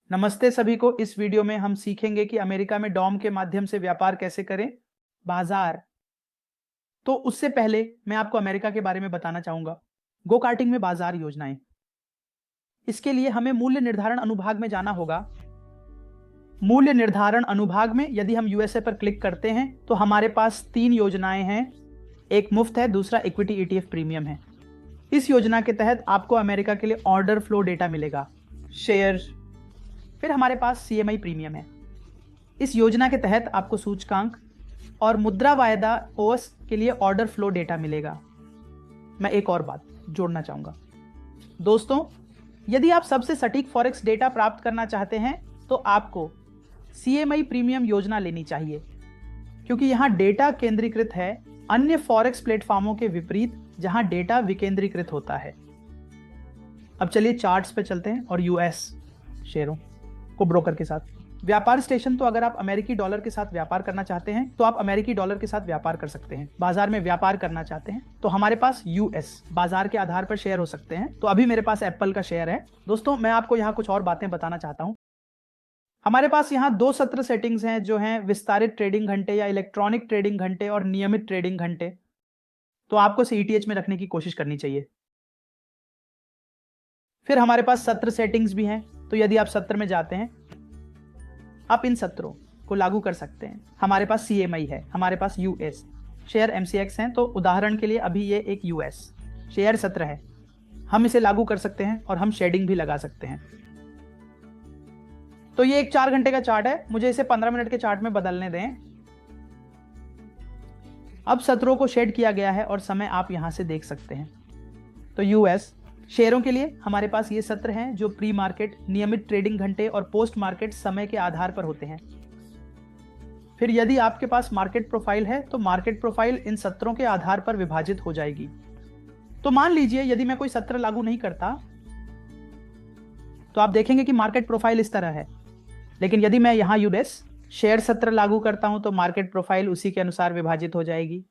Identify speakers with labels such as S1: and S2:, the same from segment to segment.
S1: नमस्ते सभी को। इस वीडियो में हम सीखेंगे कि अमेरिका में डॉम के माध्यम से व्यापार कैसे करें। बाजार। तो उससे पहले मैं आपको अमेरिका के बारे में बताना चाहूंगा। गो कार्टिंग में बाजार योजनाएं। इसके लिए हमें मूल्य निर्धारण अनुभाग में जाना होगा। मूल्य निर्धारण अनुभाग में यदि हम यूएसए पर क्लिक करते हैं तो हमारे पास 3 योजनाएं हैं। एक मुफ्त है, दूसरा इक्विटी ईटीएफ प्रीमियम है। इस योजना के तहत आपको अमेरिका के लिए ऑर्डर फ्लो डेटा मिलेगा, शेयर। फिर हमारे पास सीएमआई प्रीमियम है। इस योजना के तहत आपको सूचकांक और मुद्रा वायदा ओएस के लिए ऑर्डर फ्लो डेटा मिलेगा। मैं एक और बात जोड़ना चाहूंगा दोस्तों, यदि आप सबसे सटीक फॉरेक्स डेटा प्राप्त करना चाहते हैं तो आपको सीएमआई प्रीमियम योजना लेनी चाहिए, क्योंकि यहां डेटा केंद्रीकृत है, अन्य फॉरेक्स प्लेटफॉर्मों के विपरीत जहां डेटा विकेंद्रीकृत होता है। अब चलिए चार्ट्स पे चलते हैं और यूएस शेयरों को ब्रोकर के साथ व्यापार स्टेशन। तो अगर आप अमेरिकी डॉलर के साथ व्यापार करना चाहते हैं तो आप अमेरिकी डॉलर के साथ व्यापार कर सकते हैं। बाजार में व्यापार करना चाहते हैं तो हमारे पास यूएस बाजार के आधार पर शेयर हो सकते हैं। तो अभी मेरे पास एप्पल का शेयर है। दोस्तों, मैं आपको यहाँ कुछ और बातें बताना चाहता हूँ। हमारे पास यहाँ 2 सत्र सेटिंग्स हैं, जो हैं विस्तारित ट्रेडिंग घंटे या इलेक्ट्रॉनिक ट्रेडिंग घंटे और नियमित ट्रेडिंग घंटे। तो आपको सीईटीएच में रखने की कोशिश करनी चाहिए। फिर हमारे पास सत्र सेटिंग्स भी हैं। तो यदि आप सत्र में जाते हैं, आप इन सत्रों को लागू कर सकते हैं। हमारे पास सीएमआई है, हमारे पास यूएस शेयर एमसीएक्स हैं। तो उदाहरण के लिए अभी ये एक यूएस शेयर सत्र है, हम इसे लागू कर सकते हैं और हम शेडिंग भी लगा सकते हैं। तो ये एक 4 घंटे का चार्ट है, मुझे इसे 15 मिनट के चार्ट में बदलने दें। अब सत्रों को शेड किया गया है और समय आप यहां से देख सकते हैं। तो यूएस शेयरों के लिए हमारे पास ये सत्र हैं जो प्री मार्केट, नियमित ट्रेडिंग घंटे और पोस्ट मार्केट समय के आधार पर होते हैं। फिर यदि आपके पास मार्केट प्रोफाइल है तो मार्केट प्रोफाइल इन सत्रों के आधार पर विभाजित हो जाएगी। तो मान लीजिए यदि मैं कोई सत्र लागू नहीं करता तो आप देखेंगे कि मार्केट प्रोफाइल इस तरह है। लेकिन यदि मैं यहां यूएस शेयर सत्र लागू करता हूं तो मार्केट प्रोफाइल उसी के अनुसार विभाजित हो जाएगी।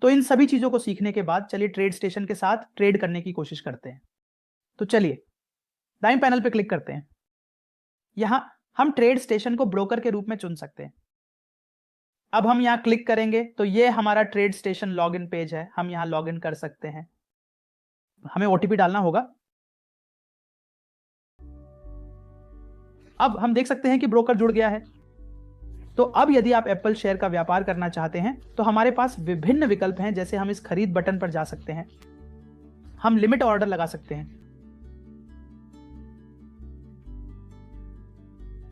S1: तो इन सभी चीजों को सीखने के बाद चलिए ट्रेड स्टेशन के साथ ट्रेड करने की कोशिश करते हैं। तो चलिए दाईं पैनल पे क्लिक करते हैं। यहां हम ट्रेड स्टेशन को ब्रोकर के रूप में चुन सकते हैं। अब हम यहां क्लिक करेंगे तो ये हमारा ट्रेड स्टेशन लॉगिन पेज है, हम यहां लॉगिन कर सकते हैं। हमें ओटीपी डालना होगा। अब हम देख सकते हैं कि ब्रोकर जुड़ गया है। तो अब यदि आप एप्पल शेयर का व्यापार करना चाहते हैं तो हमारे पास विभिन्न विकल्प हैं, जैसे हम इस खरीद बटन पर जा सकते हैं, हम लिमिट ऑर्डर लगा सकते हैं।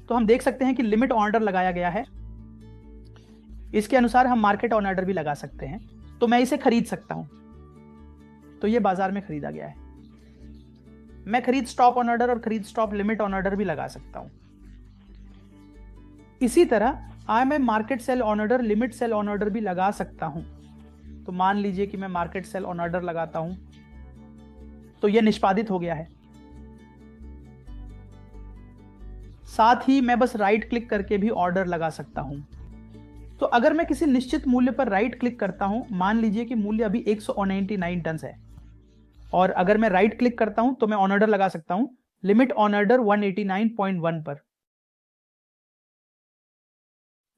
S1: तो हम देख सकते हैं कि लिमिट ऑर्डर लगाया गया है। इसके अनुसार हम मार्केट ऑन ऑर्डर भी लगा सकते हैं। तो मैं इसे खरीद सकता हूं। तो ये बाजार में खरीदा गया है। मैं खरीद स्टॉप ऑन ऑर्डर और खरीद स्टॉप लिमिट ऑन ऑर्डर भी लगा सकता हूं। इसी तरह मैं market sell on order, limit sell on order भी लगा सकता हूं। तो मान लीजिए कि मैं मार्केट सेल ऑन ऑर्डर लगाता हूं तो यह निष्पादित हो गया है। साथ ही मैं बस राइट क्लिक करके भी ऑर्डर लगा सकता हूं। तो अगर मैं किसी निश्चित मूल्य पर राइट क्लिक करता हूं, मान लीजिए कि मूल्य अभी 199 टन है, और अगर मैं राइट क्लिक करता हूं तो मैं ऑन ऑर्डर लगा सकता हूं लिमिट ऑन ऑर्डर 189.1 पर।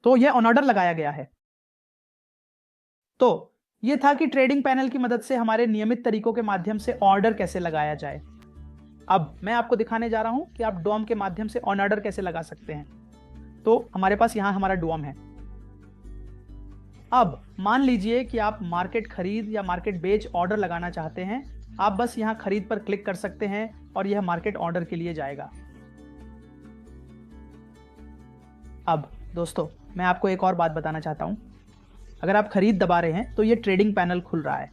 S1: तो यह ऑन ऑर्डर लगाया गया है। तो यह था कि ट्रेडिंग पैनल की मदद से हमारे नियमित तरीकों के माध्यम से ऑर्डर कैसे लगाया जाए। अब मैं आपको दिखाने जा रहा हूं कि आप डॉम के माध्यम से ऑन ऑर्डर कैसे लगा सकते हैं। तो हमारे पास यहां हमारा डॉम है। अब मान लीजिए कि आप मार्केट खरीद या मार्केट बेच ऑर्डर लगाना चाहते हैं। आप बस यहां खरीद पर क्लिक कर सकते हैं और यह मार्केट ऑर्डर के लिए जाएगा। अब दोस्तों, मैं आपको एक और बात बताना चाहता हूं। अगर आप खरीद दबा रहे हैं तो यह ट्रेडिंग पैनल खुल रहा है।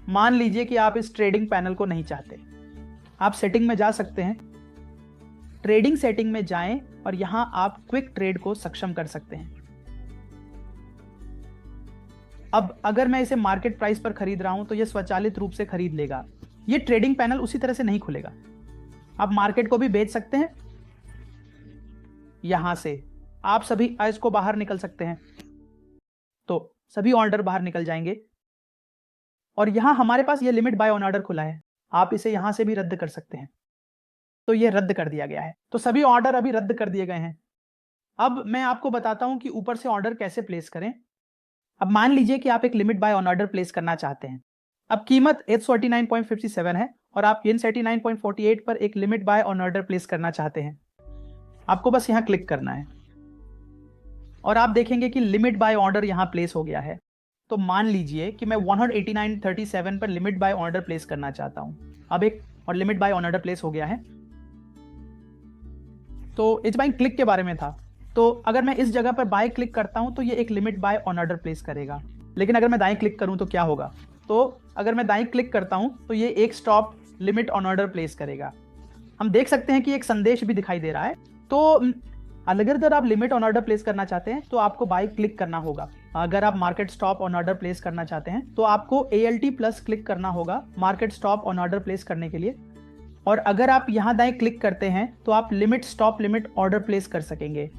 S1: मान लीजिए कि आप इस ट्रेडिंग पैनल को नहीं चाहते। आप सेटिंग में जा सकते हैं, ट्रेडिंग सेटिंग में जाएं और यहां आप क्विक ट्रेड को सक्षम कर सकते हैं। अब अगर मैं इसे मार्केट प्राइस पर खरीद रहा हूं तो यह स्वचालित रूप से खरीद लेगा। यह ट्रेडिंग पैनल उसी तरह से नहीं खुलेगा। आप मार्केट को भी बेच सकते हैं। यहां से आप सभी इसको बाहर निकल सकते हैं। तो सभी ऑर्डर बाहर निकल जाएंगे और यहां हमारे पास यह लिमिट बाय ऑन ऑर्डर खुला है। आप इसे यहां से भी रद्द कर सकते हैं। तो ये रद्द कर दिया गया है। तो सभी ऑर्डर अभी रद्द कर दिए गए हैं। अब मैं आपको बताता हूं कि ऊपर से ऑर्डर कैसे प्लेस करें। अब मान लीजिए कि आप एक limit buy on order place करना चाहते हैं। अब कीमत 849.57 है और आप yen 79.48 पर एक limit buy on order place करना चाहते हैं। आपको बस यहां क्लिक करना है और आप देखेंगे कि लिमिट बाय ऑर्डर यहां प्लेस हो गया है। तो मान लीजिए कि मैं 189.37 पर लिमिट बाय ऑर्डर प्लेस करना चाहता हूं। अब एक और limit buy on order place हो गया है। तो इस बाय क्लिक के बारे में था। तो अगर मैं इस जगह पर बाय क्लिक करता हूं तो ये एक limit buy on order place करेगा। लेकिन अगर मैं दाएं क्लिक करूं तो क्या होगा? तो अगर मैं दाएं क्लिक करता हूं तो ये एक stop limit on order place करेगा। हम देख सकते हैं कि एक संदेश भी दिखाई दे रहा है। तो अगर आप लिमिट ऑन ऑर्डर प्लेस करना चाहते हैं तो आपको बाय क्लिक करना होगा। अगर आप market stop on order place करना चाहते हैं तो आपको ALT प्लस क्लिक करना होगा market stop on order place करने के लिए। और अगर आप यहां दाएं क्लिक करते हैं तो आप limit stop limit order place कर सकेंगे।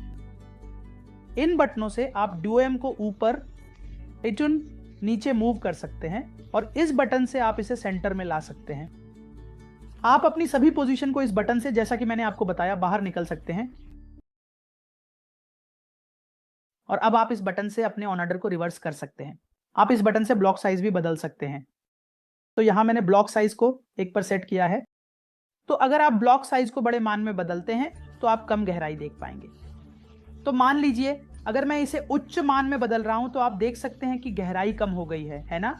S1: इन बटनों से आप DOM को ऊपर रिटर्न नीचे मूव कर सकते हैं और इस बटन से आप इसे सेंटर में ला सकते हैं। आप अपनी सभी पोजीशन को इस बटन से, जैसा कि मैंने आपको बताया, बाहर निकल सकते हैं। और अब आप इस बटन से अपने ऑन ऑर्डर को रिवर्स कर सकते हैं। आप इस बटन से ब्लॉक साइज भी बदल सकते हैं। तो यहां मैंने ब्लॉक साइज को 1 पर सेट किया है। तो अगर आप ब्लॉक साइज को बड़े मान में बदलते हैं तो आप कम गहराई देख पाएंगे। तो मान लीजिए अगर मैं इसे उच्च मान में बदल रहा हूं तो आप देख सकते हैं कि गहराई कम हो गई है ना?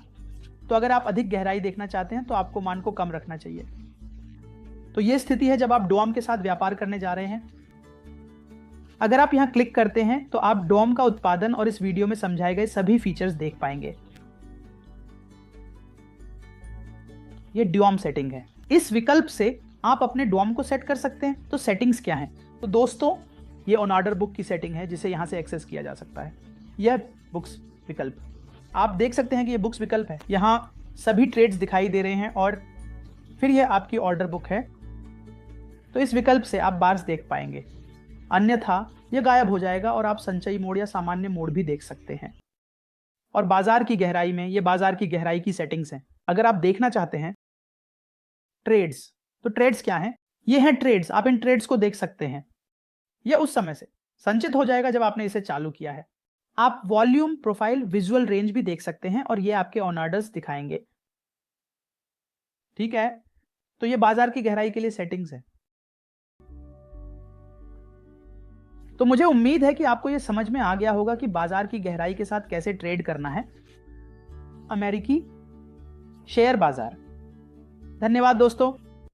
S1: तो अगर आप अधिक गहराई देखना चाहते हैं तो आपको मान को कम रखना चाहिए। तो यह स्थिति है जब आप डोम के साथ व्यापार करने जा रहे हैं। अगर आप यहां क्लिक करते हैं तो आप डोम का उत्पादन और इस वीडियो में समझाए गए सभी फीचर्स देख पाएंगे। यह डोम सेटिंग है। इस विकल्प से आप अपने डोम को सेट कर सकते हैं। तो सेटिंग्स क्या हैं? तो दोस्तों, ये ऑन ऑर्डर बुक की सेटिंग है जिसे यहां से एक्सेस किया जा सकता है। यह बुक्स विकल्प, आप देख सकते हैं कि यह बुक्स विकल्प है। यहां सभी ट्रेड्स दिखाई दे रहे हैं और फिर यह आपकी ऑर्डर बुक है। तो इस विकल्प से आप बार्स देख पाएंगे, अन्यथा यह गायब हो जाएगा और आप संचयी मोड या सामान्य मोड भी देख सकते हैं। और बाजार की गहराई में, ये बाजार की गहराई की सेटिंग्स हैं। अगर आप देखना चाहते हैं ट्रेड्स, तो ट्रेड्स क्या हैं? ये हैं ट्रेड्स। आप इन ट्रेड्स को देख सकते हैं। यह उस समय से संचित हो जाएगा जब आपने इसे चालू किया है। आप वॉल्यूम, प्रोफाइल, विजुअल रेंज भी देख सकते हैं और ये आपके ऑन ऑर्डर्स दिखाएंगे। ठीक है, तो ये बाजार की गहराई के लिए सेटिंग्स है। तो मुझे उम्मीद है कि आपको यह समझ में आ गया होगा कि बाजार की गहराई के साथ कैसे ट्रेड करना है अमेरिकी शेयर बाजार। धन्यवाद दोस्तों।